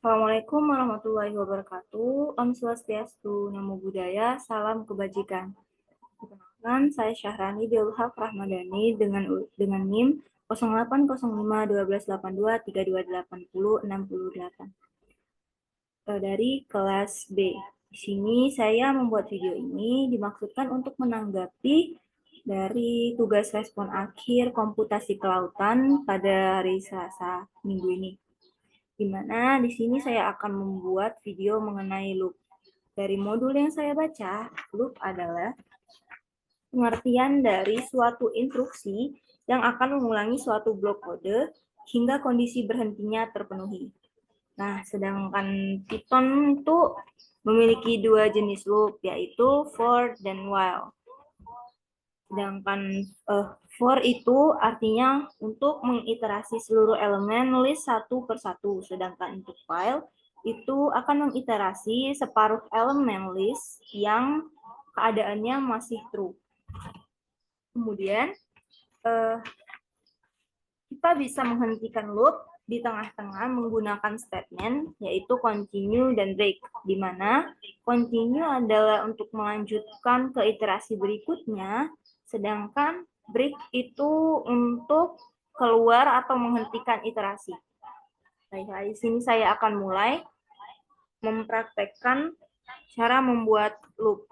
Assalamualaikum warahmatullahi wabarakatuh. Om Swastiastu, Namo Buddhaya, salam kebajikan. Perkenalkan, saya Syahrani Deul Haq Rahmadani dengan NIM 0805128232806068 dari kelas B. Di sini saya membuat video ini dimaksudkan untuk menanggapi dari tugas respon akhir komputasi kelautan pada hari Selasa minggu ini. Di mana di sini saya akan membuat video mengenai loop. Dari modul yang saya baca, loop adalah pengertian dari suatu instruksi yang akan mengulangi suatu blok kode hingga kondisi berhentinya terpenuhi. Nah, sedangkan Python itu memiliki dua jenis loop, yaitu for dan while. Sedangkan for itu artinya untuk mengiterasi seluruh elemen list satu per satu. Sedangkan untuk while itu akan mengiterasi separuh elemen list yang keadaannya masih true. Kemudian kita bisa menghentikan loop di tengah-tengah menggunakan statement, yaitu continue dan break, di mana continue adalah untuk melanjutkan ke iterasi berikutnya, sedangkan break itu untuk keluar atau menghentikan iterasi. Baiklah, di sini saya akan mulai mempraktekkan cara membuat loop.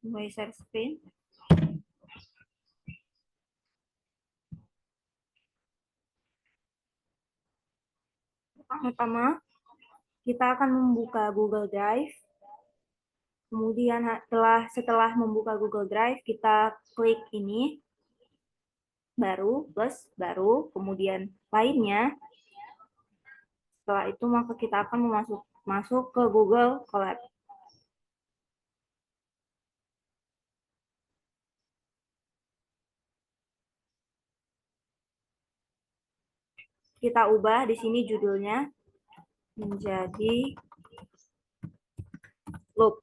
Mulai share screen. Pertama, kita akan membuka Google Drive. Kemudian setelah membuka Google Drive, kita klik ini, baru, plus, baru, kemudian lainnya. Setelah itu maka kita akan masuk ke Google Colab. Kita ubah di sini judulnya menjadi loop.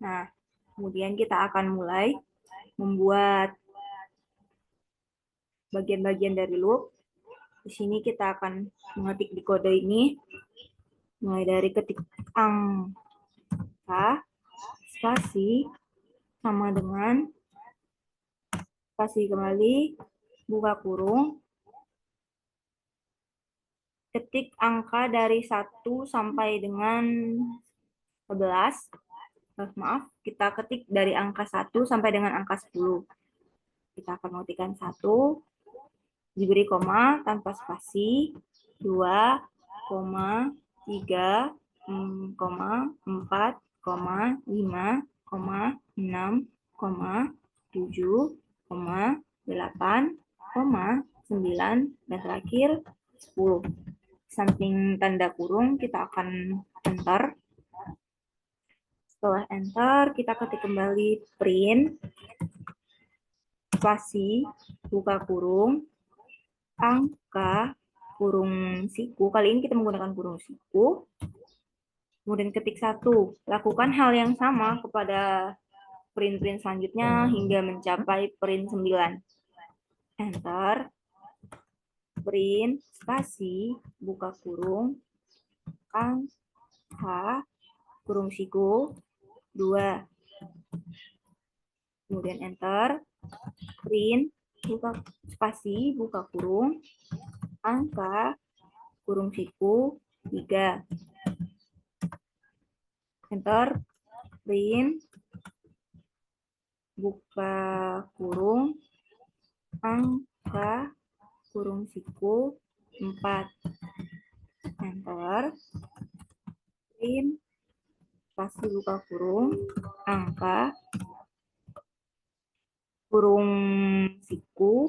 Nah, kemudian kita akan mulai membuat bagian-bagian dari loop. Di sini kita akan mengetik di kode ini, mulai dari ketik angka, spasi, sama dengan spasi kembali, buka kurung, ketik angka dari 1 sampai dengan 11. Maaf, kita ketik dari angka 1 sampai dengan angka 10. Kita akan mengetikkan 1, diberi koma tanpa spasi, 2, 3, 4, 5, 6, 7, 8, 9, dan terakhir 10. Samping tanda kurung, kita akan enter. Setelah enter, kita ketik kembali print, spasi, buka kurung, angka, kurung siku. Kali ini kita menggunakan kurung siku. Kemudian ketik 1. Lakukan hal yang sama kepada print-print selanjutnya hingga mencapai print 9. Enter. Print, spasi, buka kurung, angka, kurung siku, 2. Kemudian enter. Print, buka spasi, buka kurung, angka, kurung siku, 3. Enter. Print, buka kurung, angka, kurung siku, 4. Enter. Print, spasi, buka kurung, angka, kurung siku,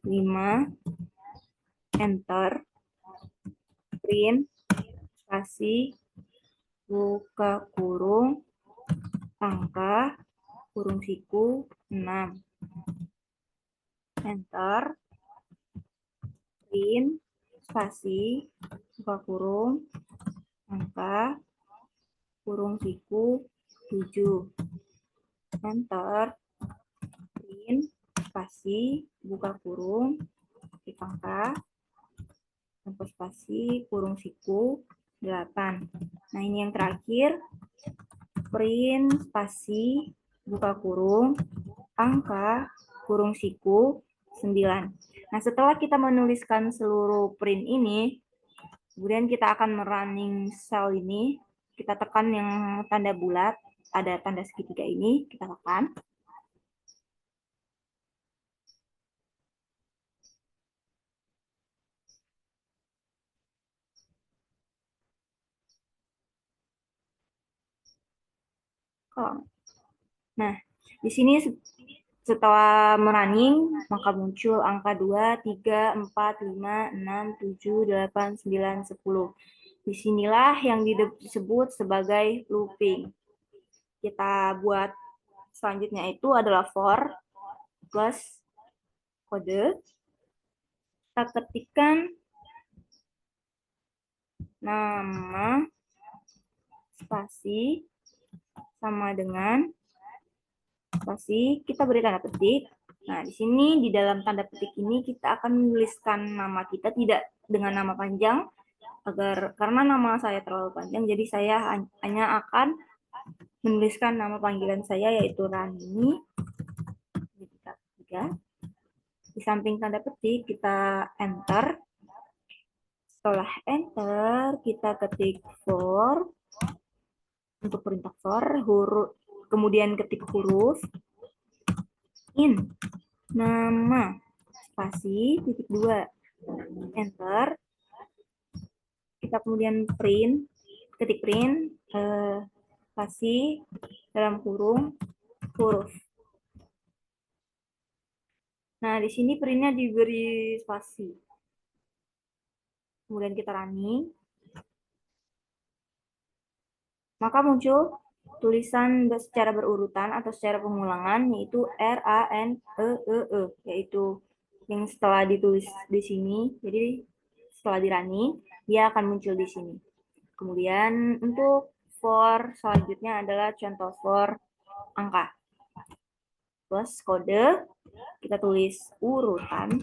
5. Enter. Print, spasi, buka kurung, angka, kurung siku, 6. Enter. Print, spasi, buka kurung, angka, kurung siku, 7. Enter, print, spasi, buka kurung, ketik angka, tanpa spasi, kurung siku, 8. Nah, ini yang terakhir, print, spasi, buka kurung, angka, kurung siku, 9. Nah, setelah kita menuliskan seluruh print ini, kemudian kita akan merunning cell ini, kita tekan yang tanda bulat, ada tanda segitiga ini, kita tekan. Nah, di sini setelah merunning, maka muncul angka 2, 3, 4, 5, 6, 7, 8, 9, 10. Disinilah yang disebut sebagai looping. Kita buat selanjutnya itu adalah for plus kode. Kita ketikkan nama spasi sama dengan spasi, kita beri tanda petik. Nah, di sini di dalam tanda petik ini kita akan menuliskan nama kita tidak dengan nama panjang, karena nama saya terlalu panjang, jadi saya hanya akan menuliskan nama panggilan saya yaitu Rani. Di samping tanda petik kita enter. Setelah enter kita ketik for untuk perintah for huruf, kemudian ketik huruf in nama spasi titik 2 enter, kita kemudian print, ketik print spasi dalam kurung huruf. Nah, di sini printnya diberi spasi. Kemudian kita running. Maka muncul tulisan secara berurutan atau secara pengulangan, yaitu RANEEE, yaitu yang setelah ditulis di sini. Jadi setelah di running, dia akan muncul di sini. Kemudian untuk for selanjutnya adalah contoh for angka. Plus kode, kita tulis urutan,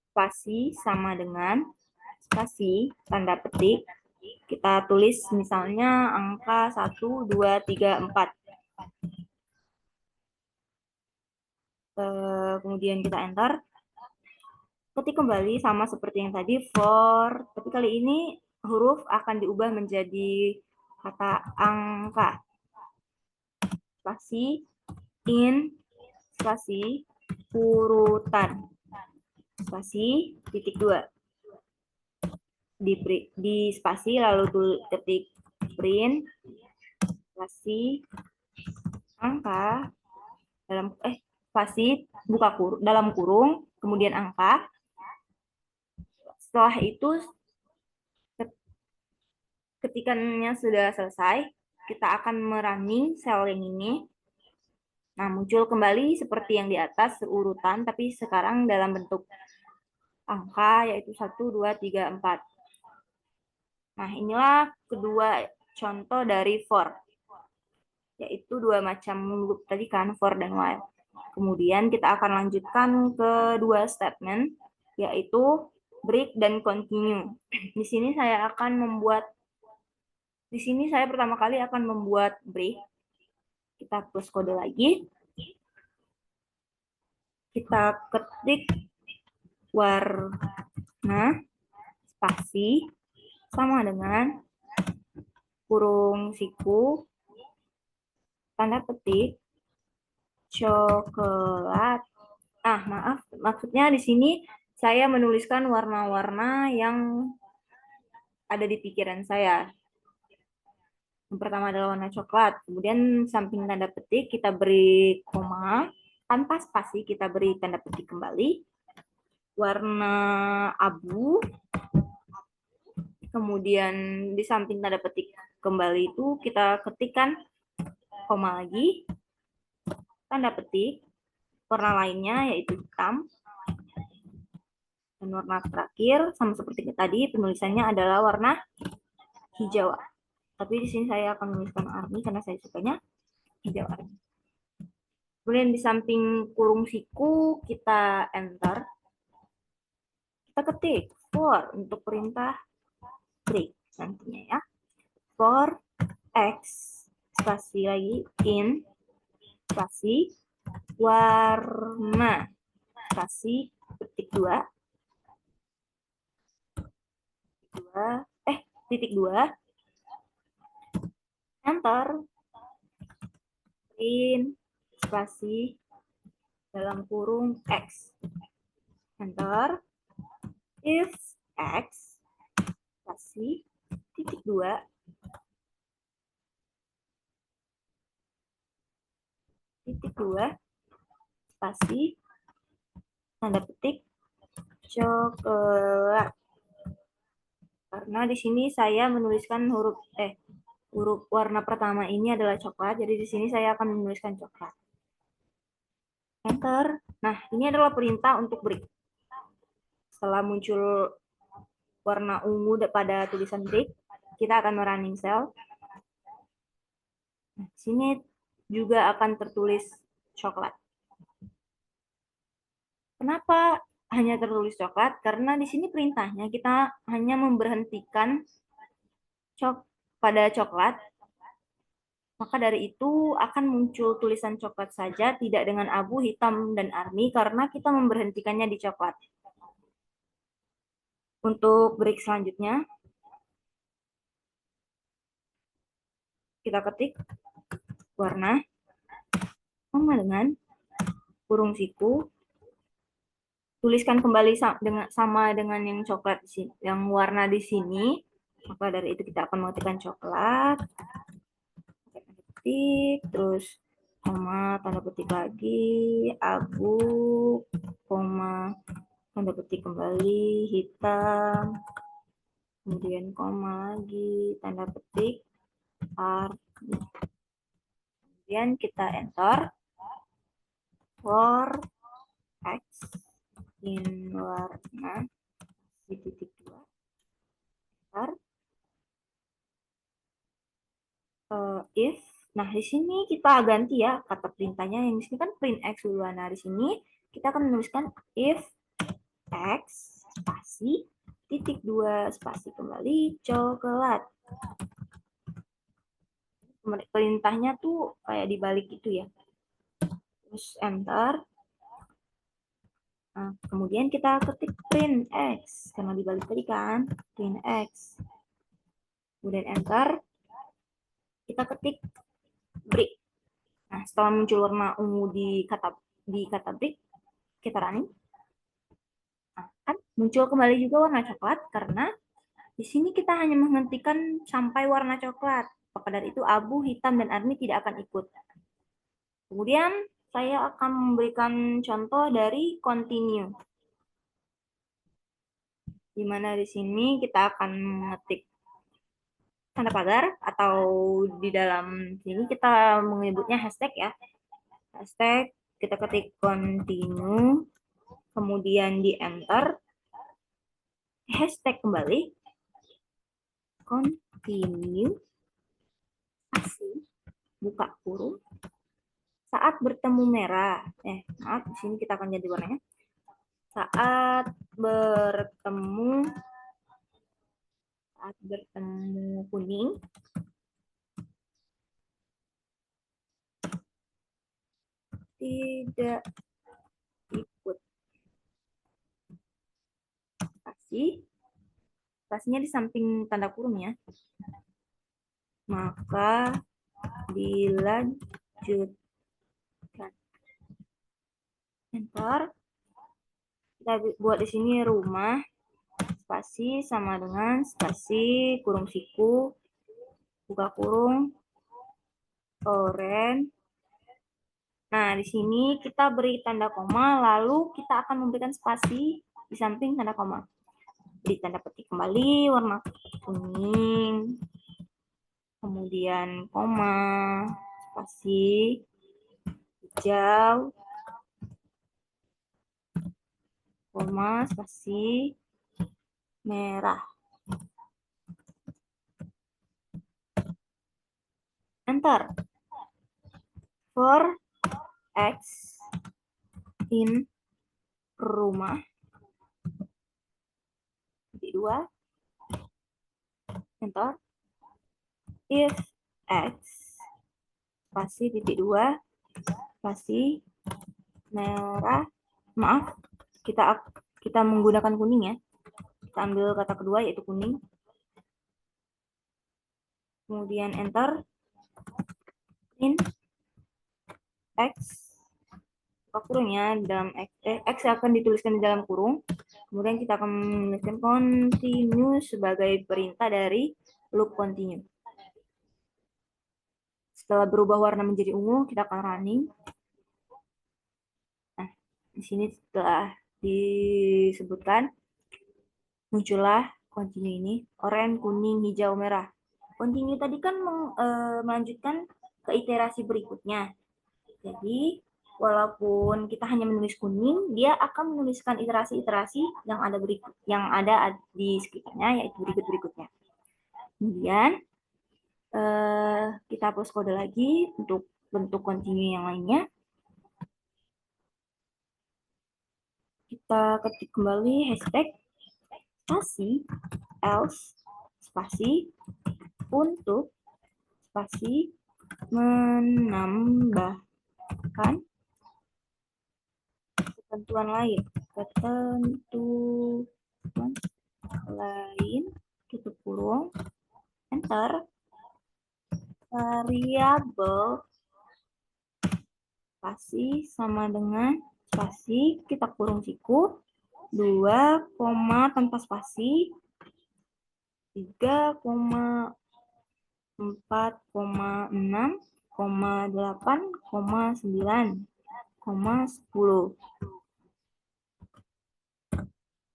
spasi sama dengan spasi, tanda petik, kita tulis misalnya angka 1, 2, 3, 4. Kemudian kita enter. Ketik kembali sama seperti yang tadi for, tapi kali ini huruf akan diubah menjadi kata angka. Spasi, in, spasi, urutan. Spasi, titik 2. Di spasi lalu ketik print, spasi, angka, dalam spasi buka kurung dalam kurung, kemudian angka. Setelah itu ketikannya sudah selesai, kita akan merunning sel yang ini. Nah, muncul kembali seperti yang di atas urutan, tapi sekarang dalam bentuk angka, yaitu 1, 2, 3, 4. Nah, inilah kedua contoh dari for, yaitu dua macam loop tadi kan, for dan while. Kemudian kita akan lanjutkan ke dua statement, yaitu break dan continue. Di sini saya pertama kali akan membuat break. Kita plus kode lagi. Kita ketik warna spasi sama dengan kurung siku tanda petik coklat. Maaf, maksudnya di sini saya menuliskan warna-warna yang ada di pikiran saya. Yang pertama adalah warna coklat, kemudian samping tanda petik kita beri koma, tanpa spasi kita beri tanda petik kembali. Warna abu, kemudian di samping tanda petik kembali itu kita ketikkan koma lagi, tanda petik, warna lainnya yaitu hitam, dan Dan warna terakhir sama seperti tadi, penulisannya adalah warna hijau. Tapi di sini saya akan menuliskan Army karena saya sukanya hijau Army. Kemudian di samping kurung siku kita enter. Kita ketik for untuk perintah break nantinya ya. For X spasi lagi in spasi warna spasi titik dua titik dua enter print spasi dalam kurung X enter if X spasi titik dua spasi tanda petik coklat. Karena di sini saya menuliskan huruf warna pertama ini adalah coklat, jadi di sini saya akan menuliskan coklat. Enter. Nah, ini adalah perintah untuk break. Setelah muncul warna ungu pada tulisan break, kita akan running cell. Nah, di sini juga akan tertulis coklat. Kenapa hanya tertulis coklat? Karena di sini perintahnya kita hanya memberhentikan pada coklat, maka dari itu akan muncul tulisan coklat saja, tidak dengan abu, hitam, dan army, karena kita memberhentikannya di coklat. Untuk break selanjutnya, kita ketik warna sama dengan kurung siku, tuliskan kembali sama dengan yang coklat di sini, yang warna di sini. Maka dari itu kita akan mengetikkan coklat, ketik, terus koma, tanda petik lagi, abu, koma, tanda petik kembali, hitam, kemudian koma lagi, tanda petik, kemudian kita enter for X in warna di titik 2, enter if. Nah, di sini kita ganti ya kata perintahnya. Yang di sini kan print X duluan. Nah, di sini kita akan menuliskan if X spasi titik 2 spasi kembali coklat. Perintahnya tuh kayak dibalik gitu ya. Terus enter. Nah, kemudian kita ketik print X karena dibalik tadi kan, print X. Kemudian enter. Kita ketik break. Nah, setelah muncul warna ungu di kata break, kita running. Nah, kan muncul kembali juga warna coklat karena di sini kita hanya menghentikan sampai warna coklat. Maka dari itu abu, hitam, dan army tidak akan ikut. Kemudian saya akan memberikan contoh dari continue. Di mana di sini kita akan mengetik tanda pagar atau di dalam sini kita menyebutnya hashtag ya. Hashtag kita ketik continue, kemudian di enter, hashtag kembali, continue, spasi, buka kurung, saat bertemu merah, maaf, di sini kita akan ganti warnanya, saat bertemu kuning, tidak ikut spasi, spasinya di samping tanda kurung ya, maka dilanjutkan. Enter. Kita buat di sini rumah, spasi sama dengan spasi kurung siku, buka kurung, oren. Nah, di sini kita beri tanda koma, lalu kita akan memberikan spasi di samping tanda koma. Beri tanda petik kembali, warna kuning, kemudian koma, spasi, hijau, koma, spasi, merah. Enter. For X in rumah. Titik 2. Enter. If X spasi titik 2 spasi merah. Maaf, kita menggunakan kuning ya. Kita ambil kata kedua yaitu kuning. Kemudian enter. In X kurungnya dalam X akan dituliskan di dalam kurung. Kemudian kita akan menuliskan continue sebagai perintah dari loop continue. Setelah berubah warna menjadi ungu, kita akan running. Nah, di sini setelah disebutkan muncullah continue ini, oranye, kuning, hijau, merah. Continue tadi kan melanjutkan ke iterasi berikutnya. Jadi walaupun kita hanya menulis kuning, dia akan menuliskan iterasi-iterasi yang ada di sekitarnya, yaitu berikutnya. Kemudian kita hapus kode lagi untuk bentuk continue yang lainnya. Kita ketik kembali hashtag spasi else spasi untuk spasi menambahkan ketentuan lain tutup kurung, enter. Variabel spasi sama dengan spasi, kita kurung siku 2, tanpa spasi 3, 4, 6, 8, 9, 10.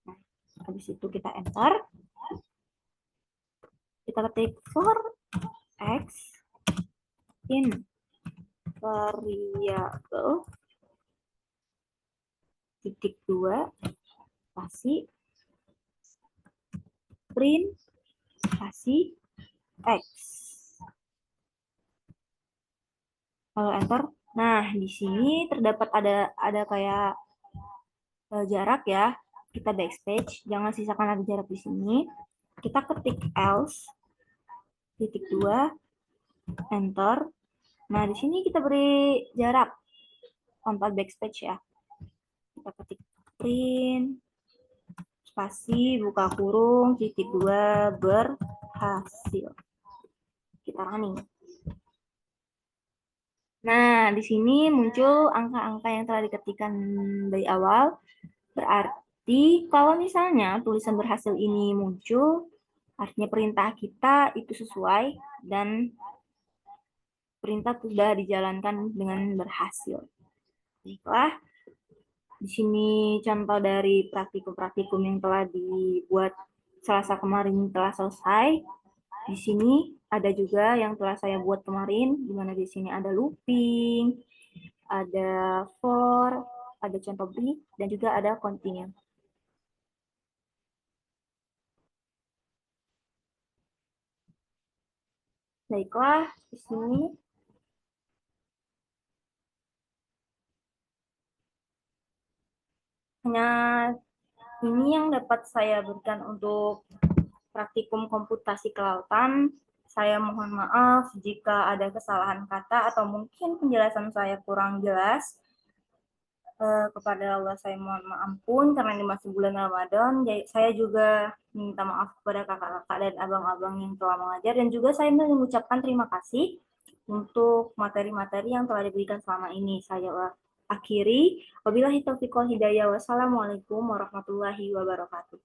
Nah, habis itu kita enter. Kita ketik for X in variabel titik 2 spasi print spasi X. Kalau enter, nah di sini terdapat ada kayak jarak ya. Kita backspace, jangan sisakan ada jarak di sini. Kita ketik else titik 2 enter. Nah di sini kita beri jarak tanpa backspace ya. Kita ketik print spasi buka kurung titik 2 berhasil. Kita running. Nah, di sini muncul angka-angka yang telah diketikkan dari awal. Berarti kalau misalnya tulisan berhasil ini muncul, artinya perintah kita itu sesuai dan perintah sudah dijalankan dengan berhasil. Baiklah, di sini contoh dari praktikum-praktikum yang telah dibuat Selasa kemarin telah selesai. Di sini ada juga yang telah saya buat kemarin, di mana di sini ada looping, ada for, ada contoh break, dan juga ada continue. Baiklah, di sini hanya ini yang dapat saya berikan untuk praktikum komputasi kelautan. Saya mohon maaf jika ada kesalahan kata atau mungkin penjelasan saya kurang jelas. Kepada Allah saya mohon ampun karena ini masih bulan Ramadan. Saya juga minta maaf kepada kakak-kakak dan abang-abang yang telah mengajar, dan juga saya mengucapkan terima kasih untuk materi-materi yang telah diberikan selama ini. Saya akhiri. Wabillahi taufiq wal hidayah. Wassalamualaikum warahmatullahi wabarakatuh.